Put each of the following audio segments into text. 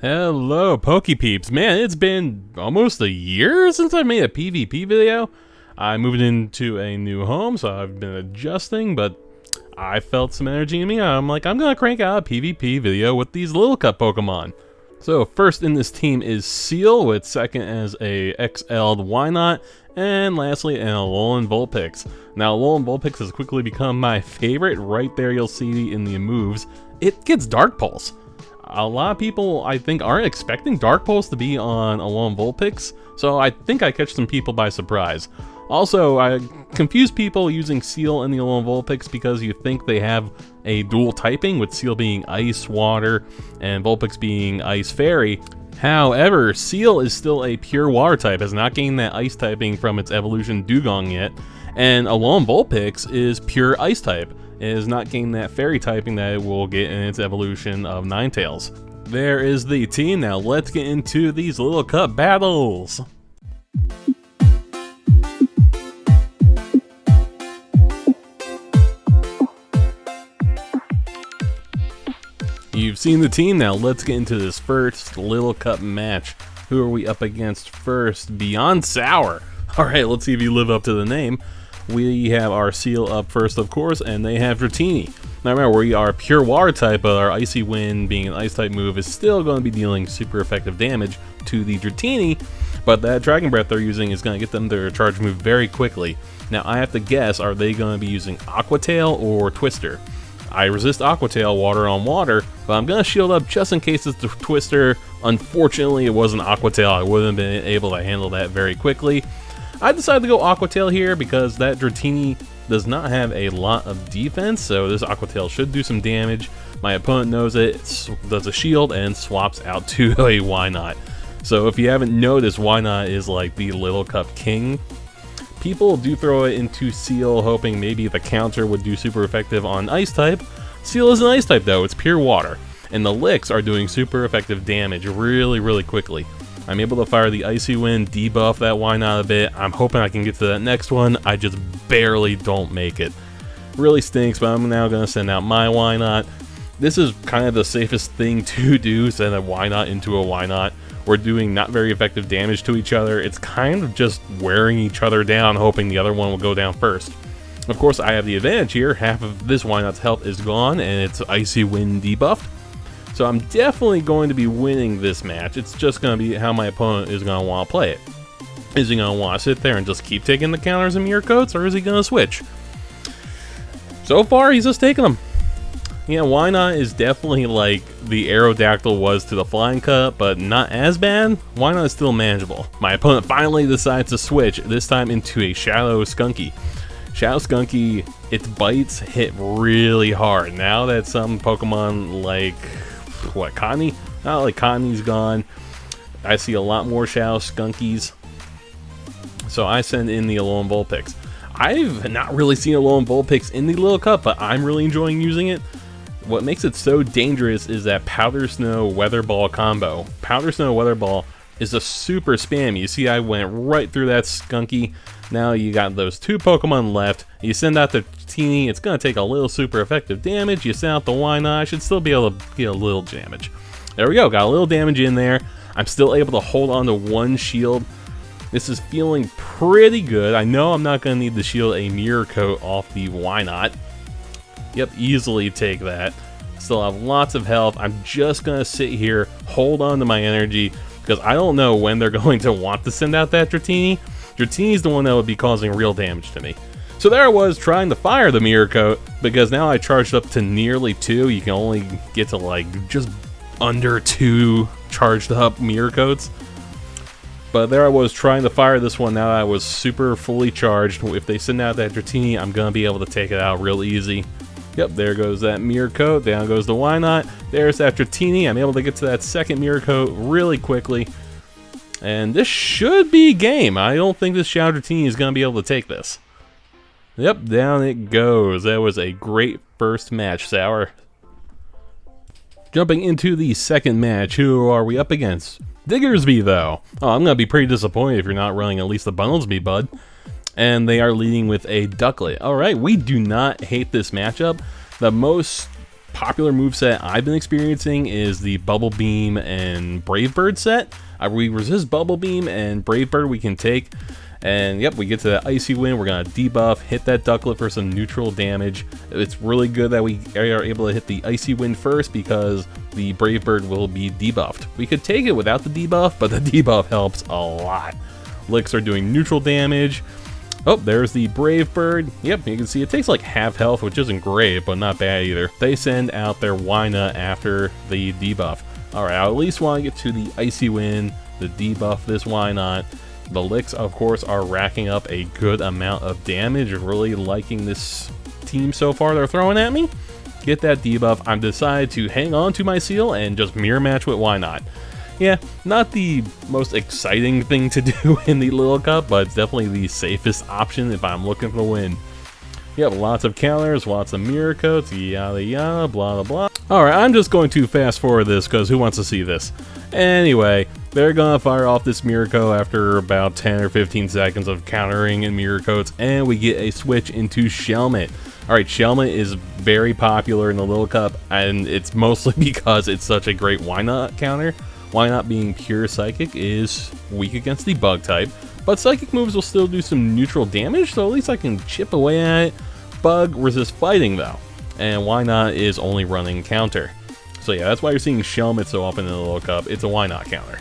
Hello, Pokepeeps. Man, it's been almost a year since I made a PvP video. I moved into a new home, so I've been adjusting, but I felt some energy in me. I'm like, I'm gonna crank out a PvP video with these little cut Pokemon. So first in this team is Seel, with second as a XL'd Wynuat, and lastly an Alolan Vulpix. Now Alolan Vulpix has quickly become my favorite. Right there you'll see in the moves, it gets Dark Pulse. A lot of people, I think, aren't expecting Dark Pulse to be on Alolan Vulpix, so I think I catch some people by surprise. Also, I confuse people using Seel and the Alolan Vulpix because you think they have a dual typing, with Seel being Ice Water and Vulpix being Ice Fairy. However, Seel is still a pure Water type, has not gained that Ice typing from its evolution Dugong yet, and Alolan Vulpix is pure Ice type. It has not gained that Fairy typing that it will get in its evolution of Ninetales. There is the team. Now let's get into these little cut battles. You've seen the team. Now let's get into this first little cut match. Who are we up against first? Beyond Sour. Alright, let's see if you live up to the name. We have our Seel up first, of course, and they have Dratini. Now remember, we are pure Water type, but our Icy Wind, being an Ice type move, is still going to be dealing super effective damage to the Dratini, but that Dragon Breath they're using is going to get them their charge move very quickly. Now I have to guess, are they going to be using Aqua Tail or Twister? I resist Aqua Tail, water on water, but I'm going to shield up just in case it's the Twister. Unfortunately, it wasn't Aqua Tail. I wouldn't have been able to handle that very quickly. I decided to go Aqua Tail here because that Dratini does not have a lot of defense, so this Aqua Tail should do some damage. My opponent knows it, does a shield, and swaps out to a Wynuat. So if you haven't noticed, Wynuat is like the Little Cup king. People do throw it into Seel, hoping maybe the counter would do super effective on Ice type. Seel is an Ice type though, it's pure water. And the licks are doing super effective damage really quickly. I'm able to fire the Icy Wind, debuff that Wynuat a bit. I'm hoping I can get to that next one. I just barely don't make it. Really stinks, but I'm now going to send out my Wynuat. This is kind of the safest thing to do, send a Wynuat into a Wynuat. We're doing not very effective damage to each other. It's kind of just wearing each other down, hoping the other one will go down first. Of course, I have the advantage here. Half of this Wynuat's health is gone, and it's Icy Wind debuffed. So I'm definitely going to be winning this match. It's just going to be how my opponent is going to want to play it. Is he going to want to sit there and just keep taking the counters and mirror coats, or is he going to switch? So far, he's just taking them. Yeah, Wynuat is definitely like the Aerodactyl was to the Flying Cut, but not as bad. Wynuat is still manageable. My opponent finally decides to switch, this time into a Shadow Skunky. Shadow Skunky, its bites hit really hard. Now that some Pokemon like, what, Connie? Not like Connie's gone. I see a lot more Shadow Skunkies. So I send in the Alolan Vulpix. I've not really seen Alolan Vulpix in the Little Cup, but I'm really enjoying using it. What makes it so dangerous is that Powder Snow Weather Ball combo. Powder Snow Weather Ball is a super spam. You see I went right through that Skunky. Now you got those two Pokemon left. You send out the Teeny, it's going to take a little super effective damage. You send out the Wynuat, I should still be able to get a little damage. There we go, got a little damage in there. I'm still able to hold on to one shield. This is feeling pretty good. I know I'm not going to need to shield a Mirror Coat off the Wynuat. Yep, easily take that. Still have lots of health. I'm just going to sit here, hold on to my energy, because I don't know when they're going to want to send out that Dratini. Dratini's the one that would be causing real damage to me. So there I was trying to fire the Mirror Coat, because now I charged up to nearly 2. You can only get to like just under 2 charged up Mirror Coats. But there I was trying to fire this one. Now I was super fully charged. If they send out that Dratini, I'm going to be able to take it out real easy. Yep, there goes that Mirror Coat. Down goes the Wynuat. There's that Dratini. I'm able to get to that second Mirror Coat really quickly. And this should be game. I don't think this Shadow Dratini is going to be able to take this. Yep, down it goes. That was a great first match, Sour. Jumping into the second match, who are we up against? Diggersby, though. Oh, I'm going to be pretty disappointed if you're not running at least the Bundlesby, bud. And they are leading with a Ducklet. Alright, we do not hate this matchup. The most popular moveset I've been experiencing is the Bubble Beam and Brave Bird set. We resist Bubble Beam, and Brave Bird we can take. And yep, we get to that Icy Wind, we're going to debuff, hit that Ducklet for some neutral damage. It's really good that we are able to hit the Icy Wind first because the Brave Bird will be debuffed. We could take it without the debuff, but the debuff helps a lot. Licks are doing neutral damage. Oh, there's the Brave Bird. Yep, you can see it takes like half health, which isn't great, but not bad either. They send out their Wynuat after the debuff. Alright, I at least want to get to the Icy Wind, the debuff this Wynuat. The Licks, of course, are racking up a good amount of damage. Really liking this team so far they're throwing at me. Get that debuff. I'm decided to hang on to my Seel and just mirror match with Wynuat. Yeah, not the most exciting thing to do in the Little Cup, but it's definitely the safest option if I'm looking for the win. Yep, lots of counters, lots of mirror coats, yada yada, blah blah blah. Alright, I'm just going to fast forward this because who wants to see this? Anyway, they're gonna fire off this mirror coat after about 10 or 15 seconds of countering and mirror coats, and we get a switch into Shelmet. Alright, Shelmet is very popular in the Little Cup, and it's mostly because it's such a great Wynuat counter. Wynuat being pure Psychic is weak against the Bug type, but Psychic moves will still do some neutral damage, so at least I can chip away at it. Bug resists fighting though, and Wynuat is only running counter. So yeah, that's why you're seeing Shelmet so often in the Little Cup. It's a Wynuat counter.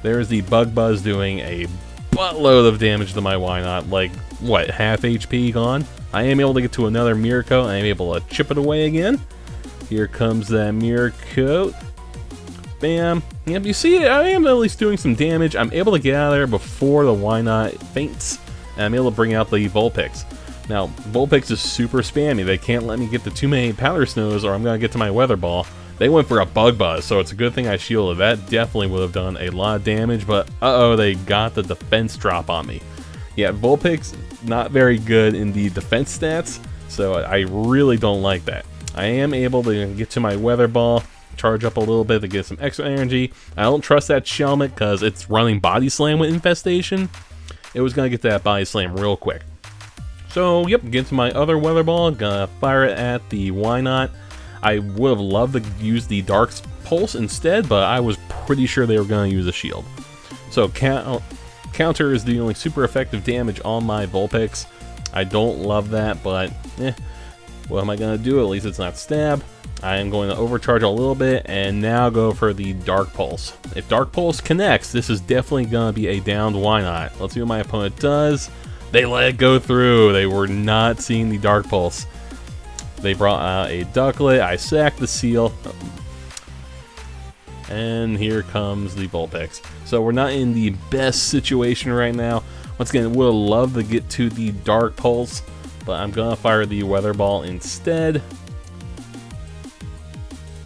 There's the Bug Buzz doing a buttload of damage to my Wynuat, like, what, half HP gone? I am able to get to another Mirror Coat, I am able to chip it away again. Here comes that Mirror Coat. Bam. Yep, you see, I am at least doing some damage. I'm able to get out of there before the Wynuat faints, and I'm able to bring out the Vulpix. Now, Vulpix is super spammy. They can't let me get to too many Powder Snows or I'm going to get to my Weather Ball. They went for a Bug Buzz, so it's a good thing I shielded. That definitely would have done a lot of damage, but uh-oh, they got the defense drop on me. Yeah, Vulpix, not very good in the defense stats, so I really don't like that. I am able to get to my Weather Ball, charge up a little bit to get some extra energy. I don't trust that Shelmet because it's running Body Slam with Infestation. It was going to get that Body Slam real quick. So, yep, get to my other Weather Ball, gonna fire it at the Wynuat. I would have loved to use the Dark Pulse instead, but I was pretty sure they were going to use a shield. So, counter is dealing super effective damage on my Vulpix. I don't love that, but what am I going to do? At least it's not stab. I am going to overcharge a little bit and now go for the Dark Pulse. If Dark Pulse connects, this is definitely going to be a downed Wynuat. Let's see what my opponent does. They let it go through. They were not seeing the Dark Pulse. They brought out a Ducklet. I sacked the Seel. And here comes the Vulpix. So we're not in the best situation right now. Once again, would love to get to the Dark Pulse, but I'm going to fire the Weather Ball instead.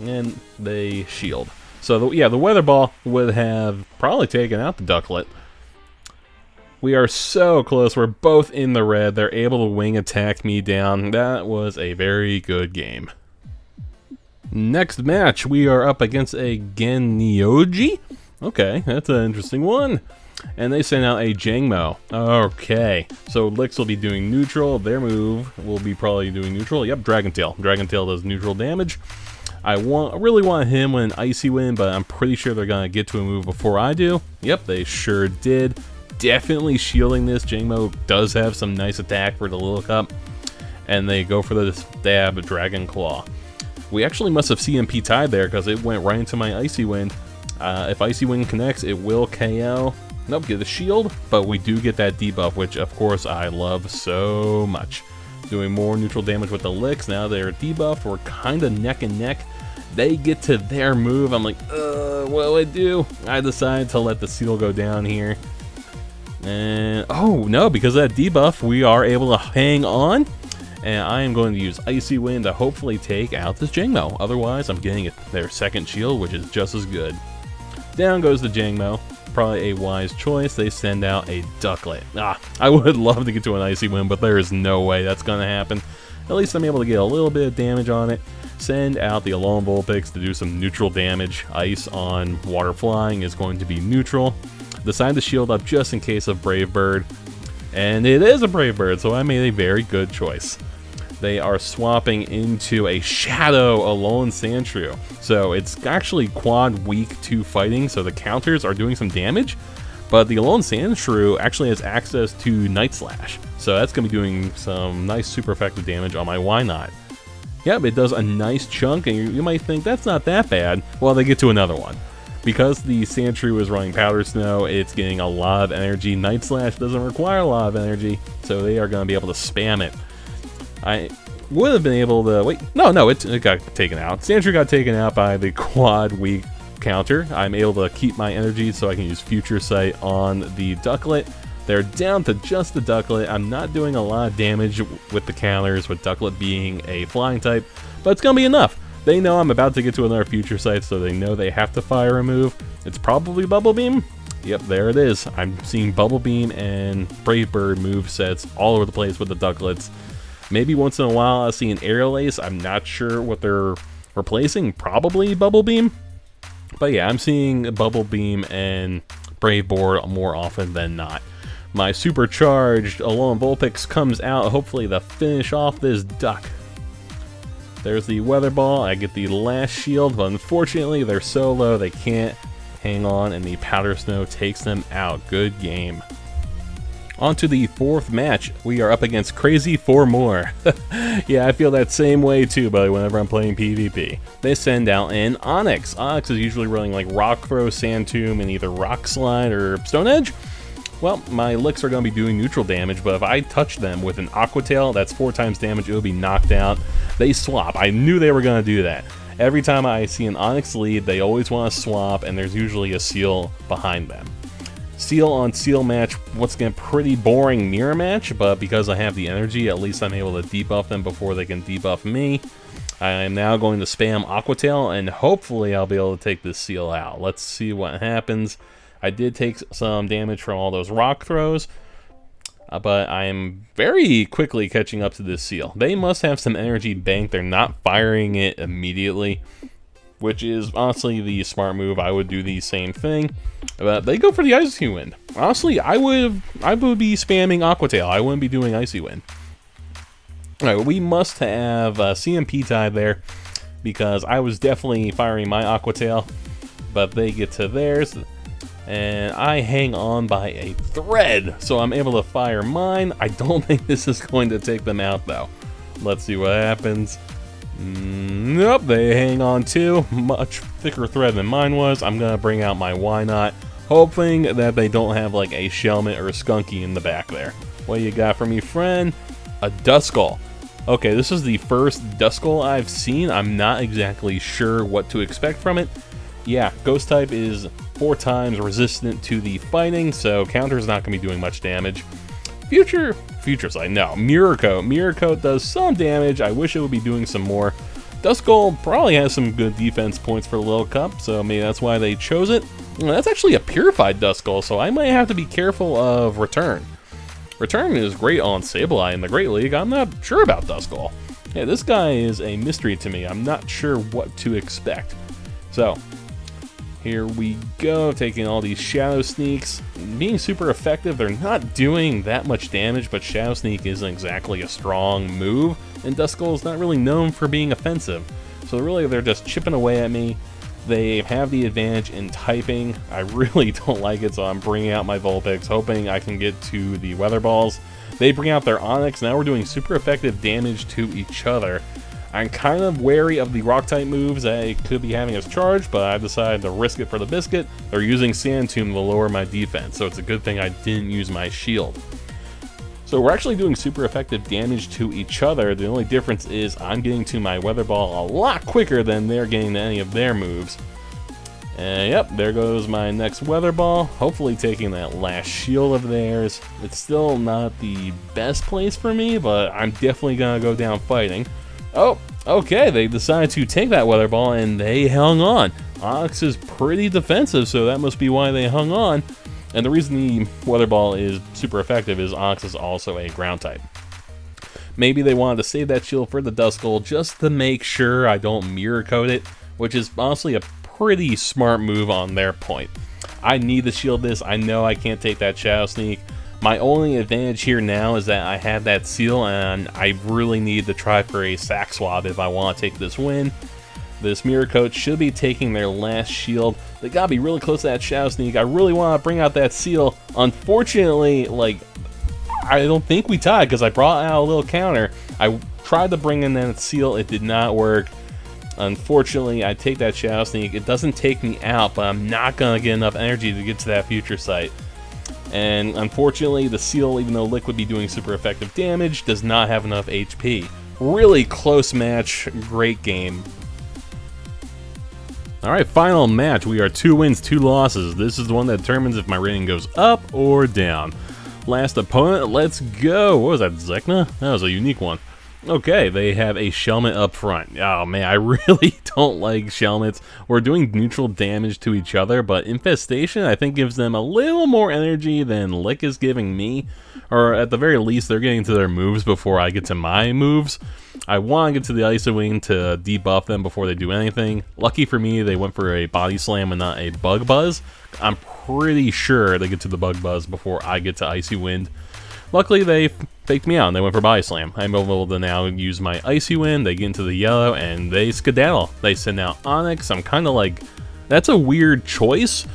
And they shield. So the Weather Ball would have probably taken out the Ducklet. We are so close. We're both in the red. They're able to wing attack me down. That was a very good game. Next match, we are up against a Genyoji. Okay, that's an interesting one. And they send out a Jangmo. Okay, so Licks will be doing neutral. Their move will be probably doing neutral. Yep, Dragon Tail. Dragon Tail does neutral damage. I really want him with an Icy Wind, but I'm pretty sure they're going to get to a move before I do. Yep, they sure did. Definitely shielding this. Jangmo does have some nice attack for the Little Cup. And they go for the stab Dragon Claw. We actually must have CMP tied there because it went right into my Icy Wind. If Icy Wind connects, it will KO. Nope, get the shield, but we do get that debuff, which of course I love so much. Doing more neutral damage with the Licks. Now they're debuffed. We're kind of neck and neck. They get to their move. I'm like, what do I do? I decide to let the Seel go down here. And, oh no, because of that debuff, we are able to hang on. And I am going to use Icy Wind to hopefully take out this Jangmo. Otherwise, I'm getting their second shield, which is just as good. Down goes the Jangmo. Probably a wise choice. They send out a Ducklet. I would love to get to an Icy Wind, but there is no way that's going to happen. At least I'm able to get a little bit of damage on it. Send out the Alolan Vulpix to do some neutral damage. Ice on Water Flying is going to be neutral. Decide to shield up just in case of Brave Bird. And it is a Brave Bird, so I made a very good choice. they are swapping into a Shadow Alolan Sandshrew. So it's actually quad weak to fighting, so the counters are doing some damage, but the Alolan Sandshrew actually has access to Night Slash. So that's going to be doing some nice super effective damage on my Wynuat. Yep, it does a nice chunk, and you might think that's not that bad. Well, they get to another one. Because the Sandshrew is running Powder Snow, it's getting a lot of energy. Night Slash doesn't require a lot of energy, so they are going to be able to spam it. I would have been able to... Wait, no, it got taken out. Sandshrew got taken out by the quad weak counter. I'm able to keep my energy so I can use Future Sight on the Ducklet. They're down to just the Ducklet. I'm not doing a lot of damage with the counters, with Ducklet being a flying type, but it's going to be enough. They know I'm about to get to another Future Sight, so they know they have to fire a move. It's probably Bubble Beam. Yep, there it is. I'm seeing Bubble Beam and Brave Bird move sets all over the place with the Ducklets. Maybe once in a while I'll see an Aerial Ace. I'm not sure what they're replacing. Probably Bubble Beam. But yeah, I'm seeing Bubble Beam and Brave Bird more often than not. My supercharged Alolan Vulpix comes out, hopefully to finish off this duck. There's the Weather Ball. I get the last shield, but unfortunately they're so low they can't hang on, and the Powder Snow takes them out. Good game. On to the fourth match. We are up against Crazy 4 more. Yeah, I feel that same way too, buddy, whenever I'm playing PvP. They send out an Onix. Onix is usually running like Rock Throw, Sand Tomb, and either Rock Slide or Stone Edge. Well, my licks are going to be doing neutral damage, but if I touch them with an Aqua Tail, that's 4 times damage, it will be knocked out. They swap. I knew they were going to do that. Every time I see an Onix lead, they always want to swap, and there's usually a Seel behind them. Seel on Seel match, once again, pretty boring mirror match, but because I have the energy, at least I'm able to debuff them before they can debuff me. I am now going to spam Aqua Tail, and hopefully I'll be able to take this Seel out. Let's see what happens. I did take some damage from all those rock throws, but I am very quickly catching up to this Seel. They must have some energy banked. They're not firing it immediately, which is honestly the smart move. I would do the same thing, but they go for the Icy Wind. Honestly, I would be spamming Aqua Tail. I wouldn't be doing Icy Wind. All right, we must have CMP tied there because I was definitely firing my Aqua Tail, but they get to theirs. And I hang on by a thread, so I'm able to fire mine. I don't think this is going to take them out, though. Let's see what happens. Nope, they hang on too. Much thicker thread than mine was. I'm going to bring out my Wynuat, hoping that they don't have like a Shelmet or a Skunky in the back there. What you got for me, friend? A Duskull. Okay, this is the first Duskull I've seen. I'm not exactly sure what to expect from it. Yeah, Ghost type is 4 times resistant to the fighting, so counter's not going to be doing much damage. Future Sight, no. Mirror Coat does some damage. I wish it would be doing some more. Duskull probably has some good defense points for the Little Cup, so maybe that's why they chose it. And that's actually a Purified Duskull, so I might have to be careful of Return. Return is great on Sableye in the Great League. I'm not sure about Duskull. Yeah, this guy is a mystery to me. I'm not sure what to expect. So, here we go, taking all these Shadow Sneaks. Being super effective, they're not doing that much damage, but Shadow Sneak isn't exactly a strong move, and Duskull is not really known for being offensive. So really, they're just chipping away at me. They have the advantage in typing. I really don't like it, so I'm bringing out my Vulpix, hoping I can get to the Weather Balls. They bring out their Onix. Now we're doing super effective damage to each other. I'm kind of wary of the Rock-type moves that it could be having as charge, but I decided to risk it for the biscuit. They're using Sand Tomb to lower my defense, so it's a good thing I didn't use my shield. So we're actually doing super effective damage to each other. The only difference is I'm getting to my Weather Ball a lot quicker than they're getting to any of their moves. And yep, there goes my next Weather Ball, hopefully taking that last shield of theirs. It's still not the best place for me, but I'm definitely going to go down fighting. Oh, okay, they decided to take that Weather Ball, and they hung on. Onix is pretty defensive, so that must be why they hung on. And the reason the Weather Ball is super effective is Onix is also a ground type. Maybe they wanted to save that shield for the Duskull just to make sure I don't Mirror Coat it, which is honestly a pretty smart move on their point. I need to shield this. I know I can't take that Shadow Sneak, My only advantage here now is that I have that Seel, and I really need to try for a sack swap if I want to take this win. This Mirror Coat should be taking their last shield. They gotta be really close to that Shadow Sneak. I really want to bring out that Seel. Unfortunately, like, I don't think we tied because I brought out a little counter. I tried to bring in that Seel, it did not work. Unfortunately, I take that Shadow Sneak. It doesn't take me out, but I'm not gonna get enough energy to get to that future sight. And unfortunately, the Seel, even though Lick would be doing super effective damage, does not have enough HP. Really close match, great game. Alright, final match. We are 2 wins, 2 losses. This is the one that determines if my rating goes up or down. Last opponent, let's go. What was that, Zekna? That was a unique one. Okay, they have a Shelmet up front. Oh man, I really don't like Shelmets. We're doing neutral damage to each other, but Infestation I think gives them a little more energy than Lick is giving me. Or at the very least, they're getting to their moves before I get to my moves. I want to get to the Icy Wing to debuff them before they do anything. Lucky for me, they went for a Body Slam and not a Bug Buzz. I'm pretty sure they get to the Bug Buzz before I get to Icy Wind. Luckily, they faked me out and they went for Body Slam. I'm able to now use my Icy Wind, they get into the yellow, and they skedaddle. They send out Onyx. I'm kind of like, that's a weird choice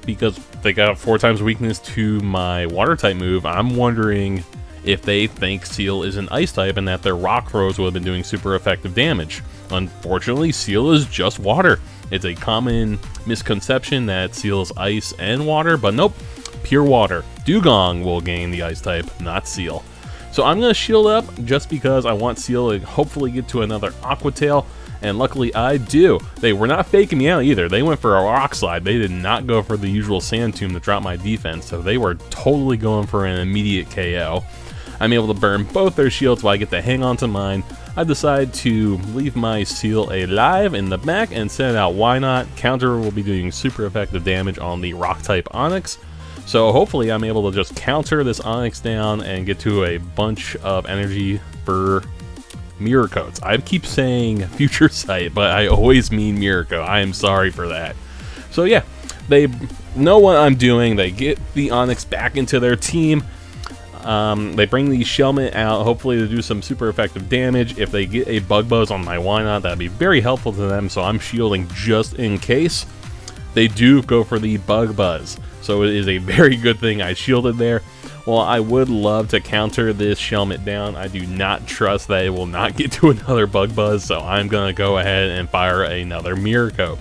because they got 4 times weakness to my Water type move. I'm wondering if they think Seel is an Ice type and that their Rock Throws would have been doing super effective damage. Unfortunately, Seel is just Water. It's a common misconception that Seel is Ice and Water, but nope. Pure Water. Dugong will gain the Ice type, not Seel. So I'm going to shield up just because I want Seel to hopefully get to another Aqua Tail, and luckily I do. They were not faking me out either. They went for a Rock Slide. They did not go for the usual Sand Tomb to drop my defense, so they were totally going for an immediate KO. I'm able to burn both their shields while I get to hang on to mine. I decide to leave my Seel alive in the back and send out Wynuat. Counter will be doing super effective damage on the Rock type Onyx. So hopefully I'm able to just counter this Onyx down and get to a bunch of energy for Mirror Coats. I keep saying Future Sight, but I always mean Mirror Coat. I am sorry for that. So yeah, they know what I'm doing. They get the Onyx back into their team. They bring the Shelmet out, hopefully to do some super effective damage. If they get a Bug Buzz on my Wynuat, that'd be very helpful to them, so I'm shielding just in case. They do go for the Bug Buzz, so it is a very good thing I shielded there. Well, I would love to counter this Shelmet down. I do not trust that it will not get to another Bug Buzz, so I'm going to go ahead and fire another Mirror Coat.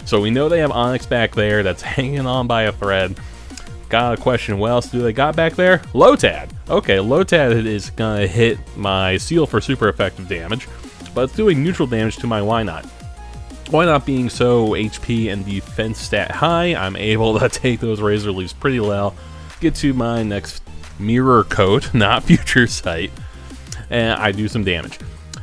So we know they have Onyx back there that's hanging on by a thread. Got a question, what else do they got back there? Lotad. Okay, Lotad is going to hit my Seel for super effective damage, but it's doing neutral damage to my Wynuat. Wynuat being so HP and defense stat high, I'm able to take those Razor Leaves pretty well, get to my next Mirror Coat, not Future Sight, and I do some damage.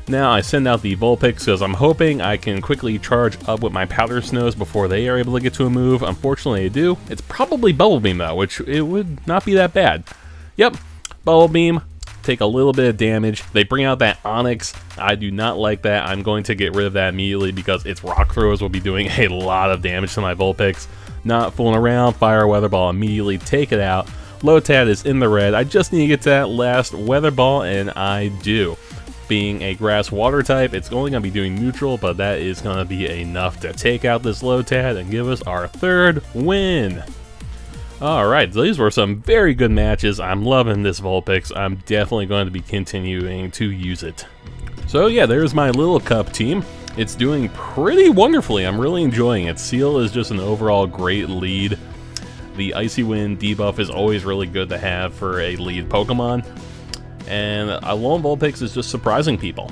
Now I send out the Vulpix because I'm hoping I can quickly charge up with my Powder Snows before they are able to get to a move. Unfortunately, I do. It's probably Bubble Beam though, which it would not be that bad. Yep, Bubble Beam, take a little bit of damage. They bring out that Onyx. I do not like that. I'm going to get rid of that immediately because its Rock Throws will be doing a lot of damage to my Vulpix. Not fooling around, fire Weather Ball immediately, take it out. Lotad is in the red. I just need to get to that last Weather Ball, and I do. Being a Grass Water type, it's only going to be doing neutral, but that is going to be enough to take out this Lotad and give us our 3rd win. Alright, these were some very good matches. I'm loving this Vulpix. I'm definitely going to be continuing to use it. So yeah, there's my Little Cup team. It's doing pretty wonderfully. I'm really enjoying it. Seel is just an overall great lead. The Icy Wind debuff is always really good to have for a lead Pokemon. And Alolan Vulpix is just surprising people.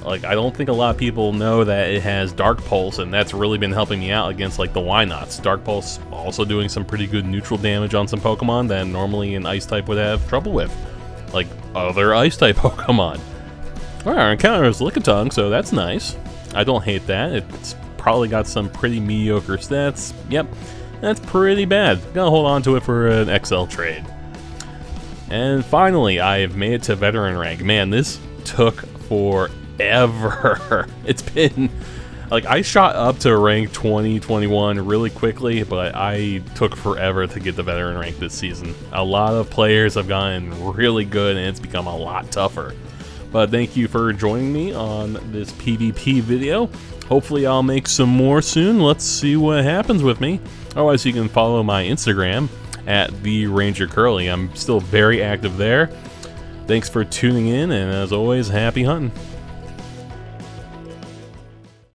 Like, I don't think a lot of people know that it has Dark Pulse, and that's really been helping me out against, like, the Wynuats. Dark Pulse also doing some pretty good neutral damage on some Pokemon that normally an Ice-type would have trouble with. Like, other Ice-type Pokemon. Alright, our encounter is Lickitung, so that's nice. I don't hate that. It's probably got some pretty mediocre stats. Yep, that's pretty bad. Gonna hold on to it for an XL trade. And finally, I have made it to Veteran rank. Man, this took forever. It's been Like, I shot up to rank 20, 21 really quickly, but I took forever to get the veteran rank this season. A lot of players have gotten really good, and it's become a lot tougher. But thank you for joining me on this PvP video. Hopefully I'll make some more soon. Let's see what happens with me. Otherwise, you can follow my Instagram at @TheRangerCurly. I'm still very active there. Thanks for tuning in, and as always, happy hunting.